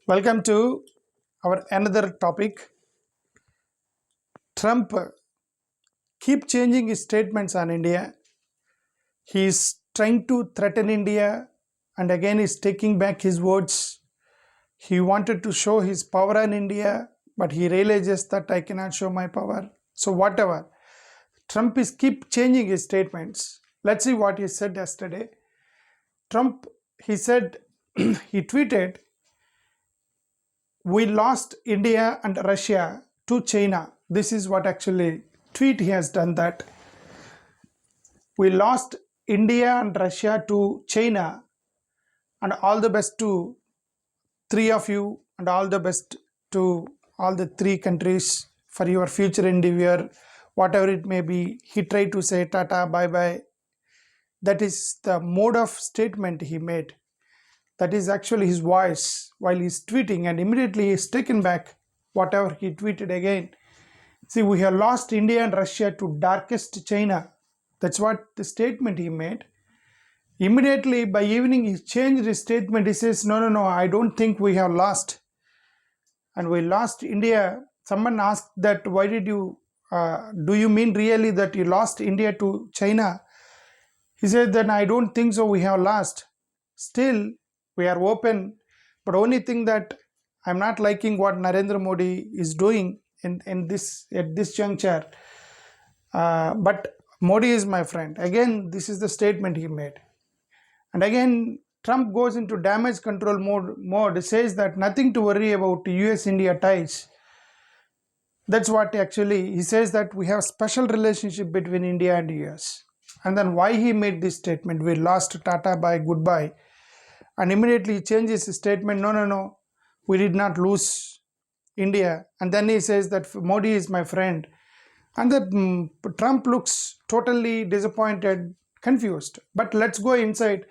Welcome to our another topic. Trump keep changing his statements on India. He is trying to threaten India and again is taking back his words. He wanted to show his power on India, but he realizes that I cannot show my power. So whatever. Trump is keep changing his statements. Let's see what he said yesterday. Trump, he said, he tweeted, we lost India and Russia to China. This is what actually tweet he has done, that we lost India and Russia to China, and all the best to three of you, and all the best to all the three countries for your future endeavor, whatever it may be. He tried to say tata, bye bye. That is the mode of statement he made. That is actually his voice while he's tweeting, and immediately he's taken back whatever he tweeted again. See, we have lost India and Russia to darkest China. That's what the statement he made. Immediately by evening he changed his statement. He says, no, I don't think we have lost. And we lost India. Someone asked that, why did you, do you mean really that you lost India to China? He said, then I don't think so we have lost. Still, we are open. But only thing that I'm not liking what Narendra Modi is doing in this at this juncture. But Modi is my friend. Again, this is the statement he made. And again, Trump goes into damage control mode, says that nothing to worry about US-India ties. That's what actually, he says that we have a special relationship between India and US. And then why he made this statement, we lost, tata, bye, goodbye. And immediately he changes his statement, no, we did not lose India. And then he says that Modi is my friend. And that Trump looks totally disappointed, confused. But let's go inside.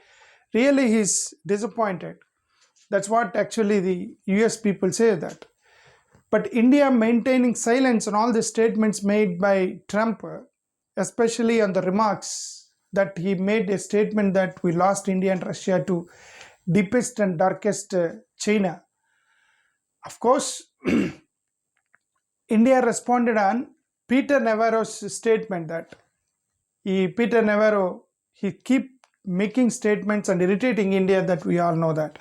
Really, he's disappointed. That's what actually the US people say that. But India maintaining silence on all the statements made by Trump, especially on the remarks that he made a statement that we lost India and Russia to deepest and darkest China. Of course, India responded on Peter Navarro's statement that Peter Navarro, he keep making statements and irritating India, that we all know that.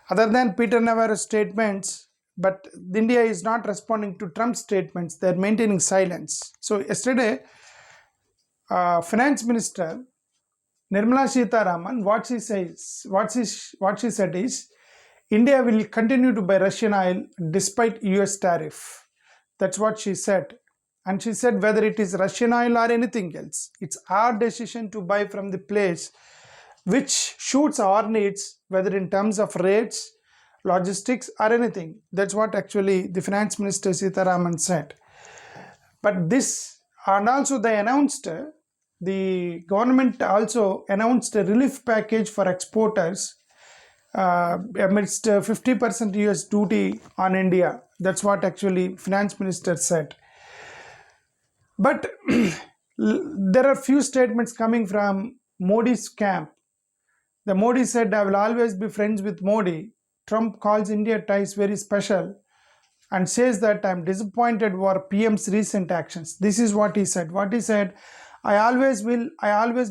Other than Peter Navarro's statements, but India is not responding to Trump's statements. They're maintaining silence. So yesterday, Finance Minister Nirmala Sitharaman, what she said is, India will continue to buy Russian oil despite US tariff. That's what she said. And she said, whether it is Russian oil or anything else, it's our decision to buy from the place which suits our needs, whether in terms of rates, logistics or anything. That's what actually the Finance Minister Sitharaman said. But this, and also they announced, the government also announced a relief package for exporters amidst 50% US duty on India. That's what actually Finance Minister said. But there are few statements coming from Modi's camp. The Modi said, I will always be friends with Modi. Trump calls India ties very special and says that I'm disappointed over PM's recent actions. This is what he said. What he said, I always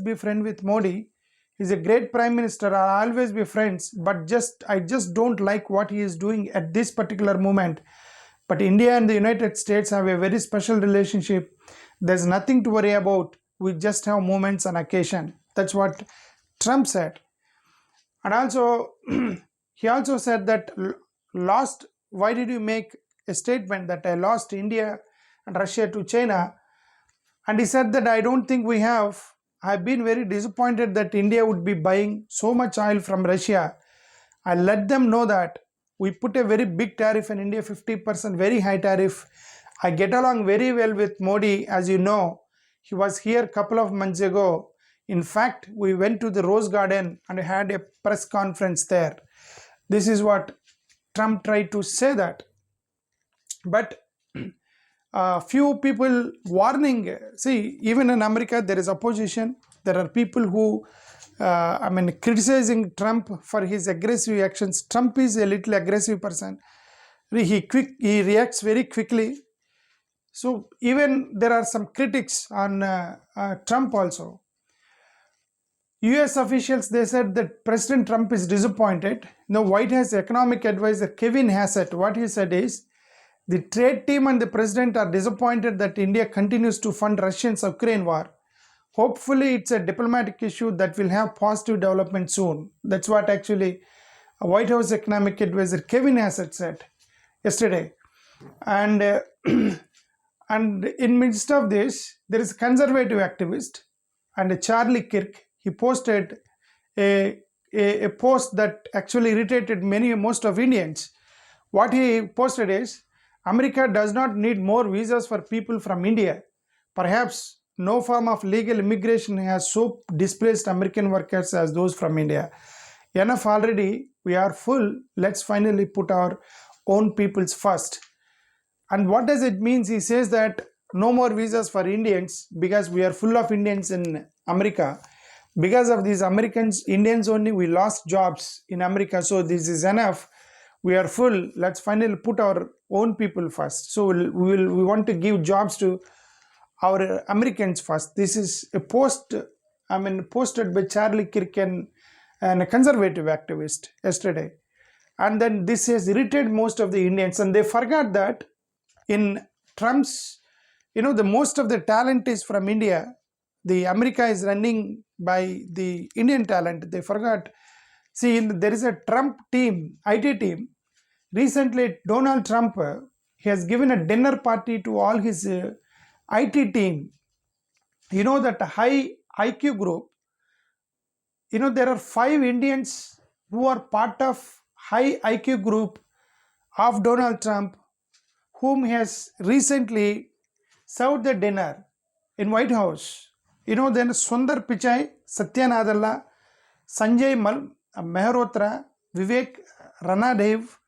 be friend with Modi. He's a great prime minister. I'll always be friends, but I just don't like what he is doing at this particular moment. But India and the United States have a very special relationship. There's nothing to worry about. We just have moments on occasion. That's what Trump said. And also, he also said that why did you make a statement that I lost India and Russia to China? And he said that I don't think we have. I've been very disappointed that India would be buying so much oil from Russia. I let them know that we put a very big tariff in India, 50%, very high tariff. I get along very well with Modi, as you know. He was here a couple of months ago. In fact, we went to the Rose Garden and had a press conference there. This is what Trump tried to say that. But few people warning, see, even in America there is opposition. There are people who criticizing Trump for his aggressive actions. Trump is a little aggressive person. He reacts very quickly. So even there are some critics on Trump also. US officials, they said that President Trump is disappointed. Now, White House economic advisor Kevin Hassett, what he said is, the trade team and the president are disappointed that India continues to fund Russia's Ukraine war. Hopefully, it's a diplomatic issue that will have positive development soon. That's what actually White House economic advisor Kevin Hassett said yesterday. And and in midst of this, there is a conservative activist and Charlie Kirk. He posted a post that actually irritated most of Indians. What he posted is, America does not need more visas for people from India. Perhaps no form of legal immigration has so displaced American workers as those from India. Enough already, we are full. Let's finally put our own peoples first. And what does it mean? He says that no more visas for Indians because we are full of Indians in America. Because of these Americans, Indians only, we lost jobs in America. So this is enough. We are full. Let's finally put our own people first. So we want to give jobs to our Americans first. This is a posted by Charlie Kirk and a conservative activist yesterday. And then this has irritated most of the Indians, and they forgot that in Trump's, the most of the talent is from India. The America is running by the Indian talent. They forgot. See, there is a Trump team, IT team. Recently, Donald Trump he has given a dinner party to all his IT team. You know that high IQ group. There are 5 Indians who are part of high IQ group of Donald Trump, whom he has recently served the dinner in White House. Then Sundar Pichai, Satya Nadella, Sanjay Mehrotra, Vivek Ranadev,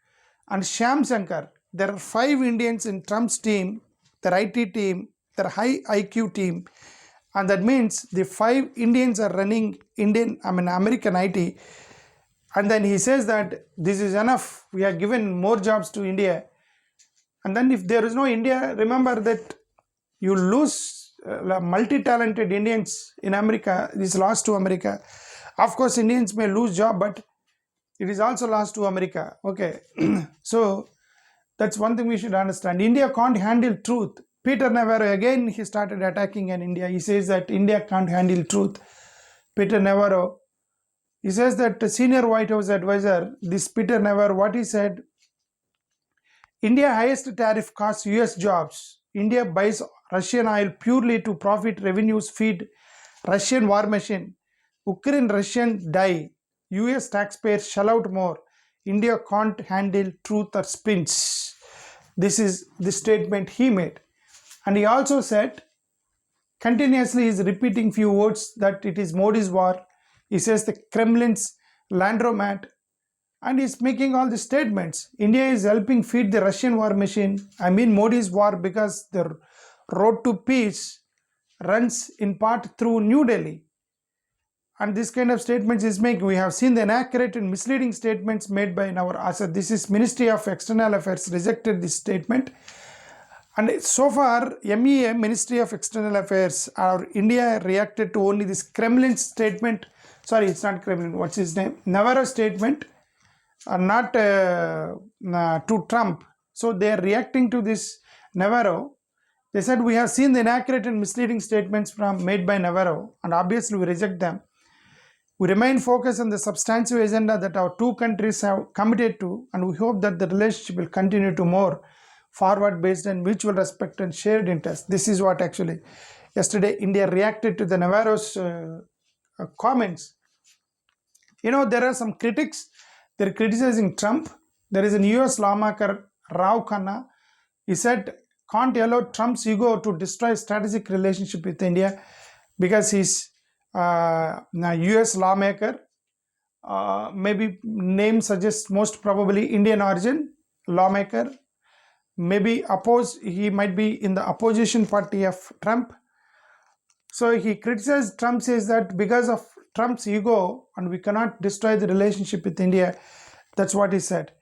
and Shyam Shankar. There are 5 Indians in Trump's team, their IT team, their high IQ team. And that means the 5 Indians are running American IT. And then he says that this is enough. We are given more jobs to India. And then if there is no India, remember that you lose multi-talented Indians in America. This loss to America. Of course, Indians may lose job, but it is also loss to America. Okay. So that's one thing we should understand. India can't handle truth. Peter Navarro, again, he started attacking in India. He says that India can't handle truth. Peter Navarro, he says that the senior White House advisor, this Peter Navarro, what he said, India highest tariff costs US jobs. India buys Russian oil purely to profit revenues, feed Russian war machine. Ukraine Russian die. US taxpayers shell out more. India can't handle truth or spins. This is the statement he made. And he also said, continuously is repeating few words that it is Modi's war. He says the Kremlin's Landromat, and he's making all the statements. India is helping feed the Russian war machine. Modi's war, because the road to peace runs in part through New Delhi. And this kind of statements is making. We have seen the inaccurate and misleading statements made by our Asad. This is Ministry of External Affairs rejected this statement. And so far, MEA, Ministry of External Affairs, or India reacted to only this Kremlin statement. Sorry, it's not Kremlin. What's his name? Navarro statement, not to Trump. So they are reacting to this Navarro. They said, we have seen the inaccurate and misleading statements made by Navarro, and obviously we reject them. We remain focused on the substantive agenda that our two countries have committed to, and we hope that the relationship will continue to more forward based on mutual respect and shared interest. This is what actually yesterday India reacted to the Navarro's comments. There are some critics. They're criticizing Trump. There is a US lawmaker, Rao Khanna. He said, can't allow Trump's ego to destroy strategic relationship with India because he's a US lawmaker. Maybe name suggests most probably Indian origin lawmaker. Maybe he might be in the opposition party of Trump. So he criticized Trump, says that because of Trump's ego and we cannot destroy the relationship with India. That's what he said.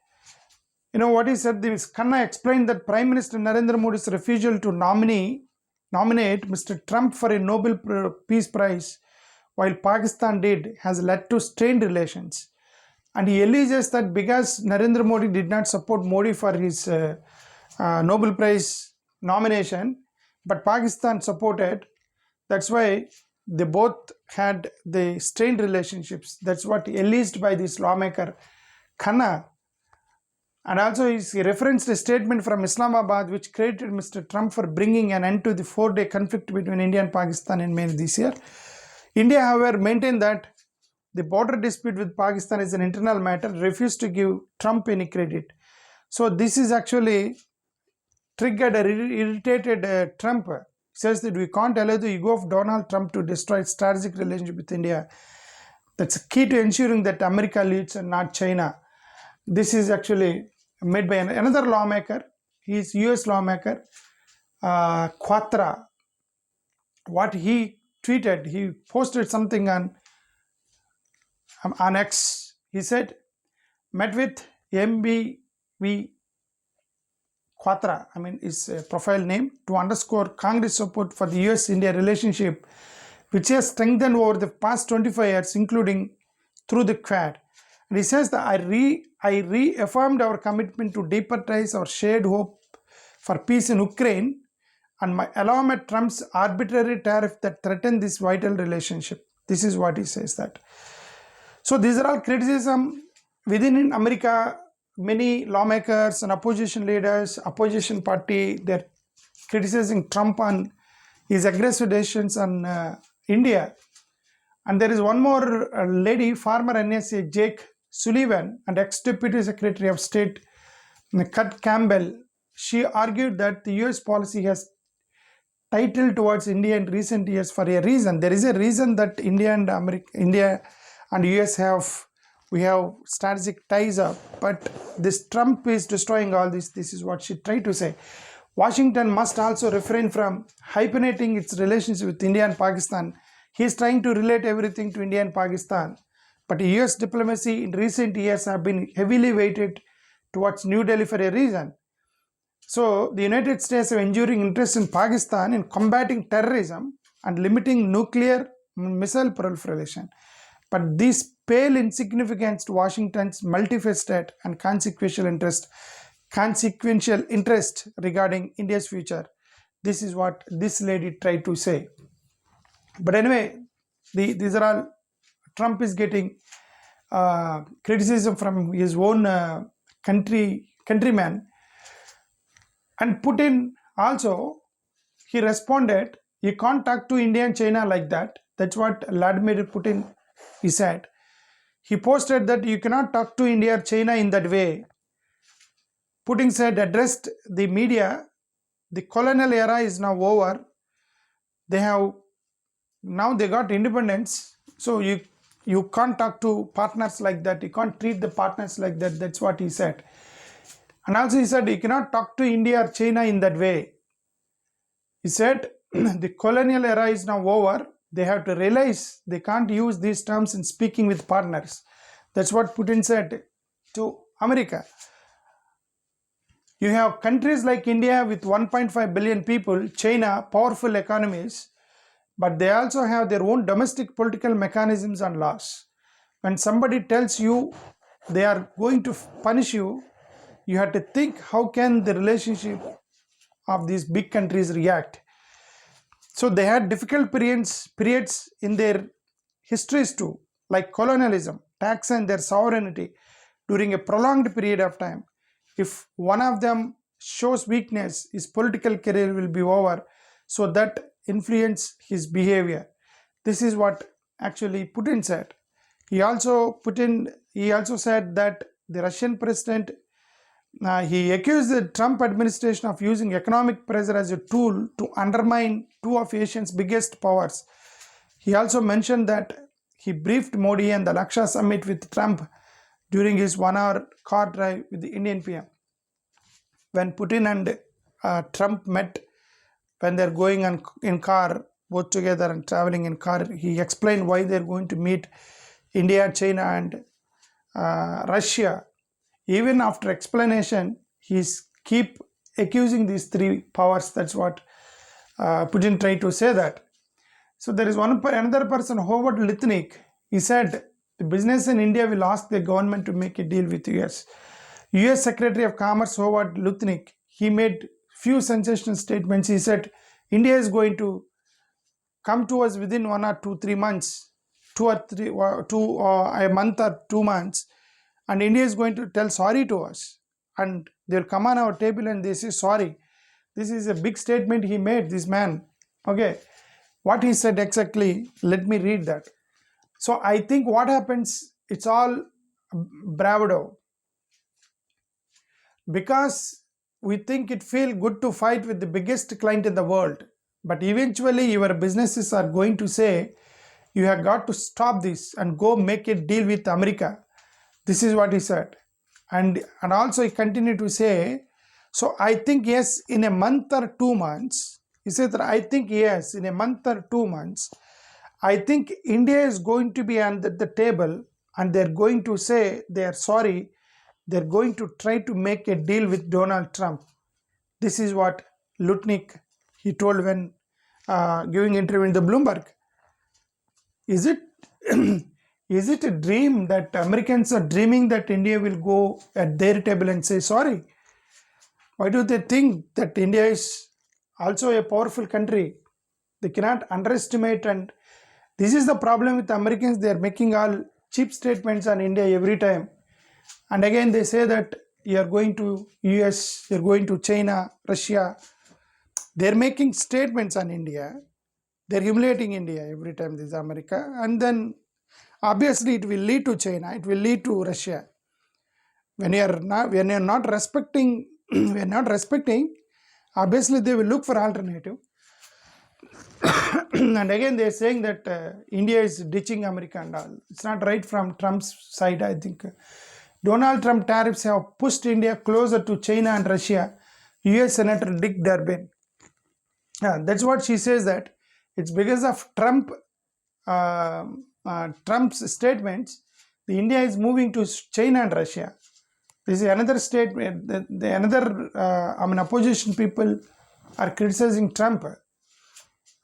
You know what he said? This Khanna explained that Prime Minister Narendra Modi's refusal to nominate Mr. Trump for a Nobel Peace Prize, while Pakistan did, has led to strained relations. And he alleges that because Narendra Modi did not support Modi for his Nobel Prize nomination, but Pakistan supported, that's why they both had the strained relationships. That's what alleged by this lawmaker Khanna. And also he referenced a statement from Islamabad which credited Mr. Trump for bringing an end to the 4-day conflict between India and Pakistan in May this year. India, however, maintained that the border dispute with Pakistan is an internal matter, refused to give Trump any credit. So this is actually triggered a irritated Trump. He says that we can't allow the ego of Donald Trump to destroy strategic relationship with India. That's key to ensuring that America leads and not China. This is actually made by another lawmaker. He is US lawmaker, Quatra. What he tweeted, he posted something on X. He said, met with MBV Quatra, his profile name, to underscore Congress support for the US-India relationship, which has strengthened over the past 25 years, including through the Quad. And he says that I reaffirmed our commitment to deeper ties, our shared hope for peace in Ukraine, and my alarm at Trump's arbitrary tariff that threatened this vital relationship. This is what he says that. So these are all criticism within America. Many lawmakers and opposition leaders, opposition party, they're criticizing Trump on his aggressive decisions on India. And there is one more lady, former NSA Jake Sullivan and ex-Deputy Secretary of State Kurt Campbell. She argued that the US policy has titled towards India in recent years for a reason. There is a reason that India and US have strategic ties up, but this Trump is destroying all this. This is what she tried to say. Washington must also refrain from hyphenating its relations with India and Pakistan. He is trying to relate everything to India and Pakistan, but US diplomacy in recent years have been heavily weighted towards New Delhi for a reason. So the United States have enduring interest in Pakistan in combating terrorism and limiting nuclear missile proliferation. But this pale insignificance to Washington's multifaceted and consequential interest regarding India's future. This is what this lady tried to say. But anyway, these are all, Trump is getting criticism from his own countrymen. And Putin also, he responded, you can't talk to India and China like that. That's what Vladimir Putin, he said. He posted that you cannot talk to India or China in that way. Putin said, addressed the media, the colonial era is now over. They got independence. So you can't talk to partners like that. You can't treat the partners like that. That's what he said. And also he said, you cannot talk to India or China in that way. He said, the colonial era is now over. They have to realize they can't use these terms in speaking with partners. That's what Putin said to America. You have countries like India with 1.5 billion people, China, powerful economies, but they also have their own domestic political mechanisms and laws. When somebody tells you they are going to punish you, you have to think, how can the relationship of these big countries react? So they had difficult periods in their histories too, like colonialism, tax and their sovereignty during a prolonged period of time. If one of them shows weakness, his political career will be over. So that influence his behavior. This is what actually Putin said. He also said that the Russian president, he accused the Trump administration of using economic pressure as a tool to undermine two of Asia's biggest powers. He also mentioned that he briefed Modi and the Laksha summit with Trump during his 1-hour car drive with the Indian PM. When Putin and Trump met, when they're going in car, both together and traveling in car. He explained why they're going to meet India, China, and Russia. Even after explanation, he's keep accusing these three powers. That's what Putin tried to say that. So there is another person, Howard Lithnick. He said the business in India will ask the government to make a deal with US. US Secretary of Commerce Howard Lithnick, he made few sensational statements. He said India is going to come to us within 1 or 2, 3 months, a month or 2 months, and India is going to tell sorry to us, and they'll come on our table and they say sorry. This is a big statement he made, this man. Okay, what he said exactly, let me read that. So I think what happens, it's all bravado, because we think it feel good to fight with the biggest client in the world, but eventually your businesses are going to say you have got to stop this and go make a deal with America. This is what he said. And also he continued to say, so I think yes, in a month or 2 months, he said that I think yes, in a month or 2 months, I think India is going to be under the table and they're going to say they are sorry. They're going to try to make a deal with Donald Trump. This is what Lutnick, he told when giving interview in the Bloomberg. Is it is it a dream that Americans are dreaming that India will go at their table and say sorry? Why do they think that India is also a powerful country? They cannot underestimate, and this is the problem with Americans. They are making all cheap statements on India every time. And again they say that you are going to US, you are going to China, Russia. They are making statements on India. They are humiliating India every time this is America. And then obviously it will lead to China, it will lead to Russia. When you are not respecting, obviously they will look for alternative. And again they are saying that India is ditching America and all. It's not right from Trump's side, I think. Donald Trump tariffs have pushed India closer to China and Russia. US Senator Dick Durbin. That's what she says, that it's because of Trump's statements, the India is moving to China and Russia. This is another statement. Opposition people are criticizing Trump.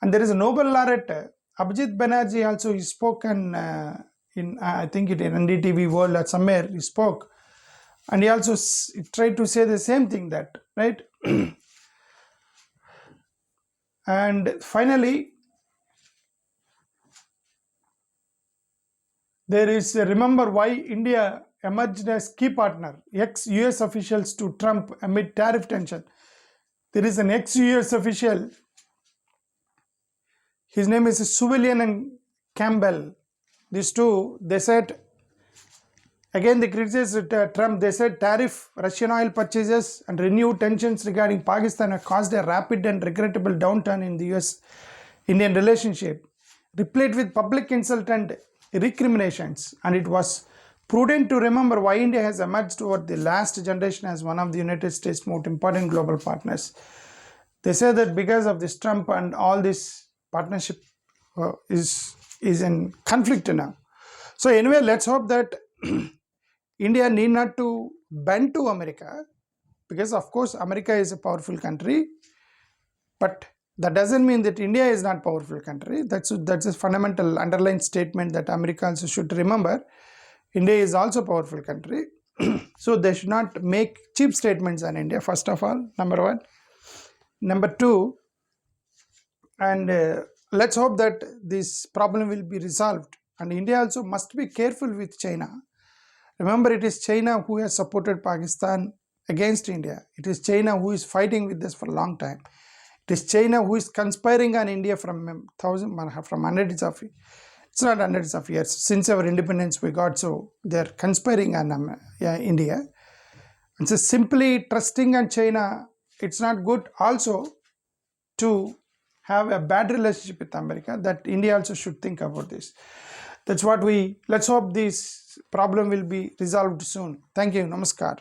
And there is a Nobel laureate, Abhijit Banerjee, also he spoke in I think it in NDTV World or somewhere he spoke, and he also tried to say the same thing, that right. And finally, there is remember why India emerged as key partner. Ex-US officials to Trump amid tariff tension. There is an ex-US official. His name is Suvillian and Campbell. These two, they said, again they criticized Trump. They said tariff, Russian oil purchases and renewed tensions regarding Pakistan have caused a rapid and regrettable downturn in the US-Indian relationship, replete with public insult and recriminations. And it was prudent to remember why India has emerged over the last generation as one of the United States' most important global partners. They say that because of this Trump and all this partnership is in conflict now. So anyway, let's hope that India need not to bend to America, because of course America is a powerful country, but that doesn't mean that India is not a powerful country. That's a fundamental underlying statement that Americans should remember. India is also a powerful country. So they should not make cheap statements on India, first of all, number one. Number two, and let's hope that this problem will be resolved. And India also must be careful with China. Remember, it is China who has supported Pakistan against India. It is China who is fighting with us for a long time. It is China who is conspiring on India from hundreds of, it's not hundreds of years, since our independence we got, so they are conspiring on India. And so simply trusting on China, it's not good also to have a bad relationship with America. That India also should think about this. That's what let's hope this problem will be resolved soon. Thank you. Namaskar.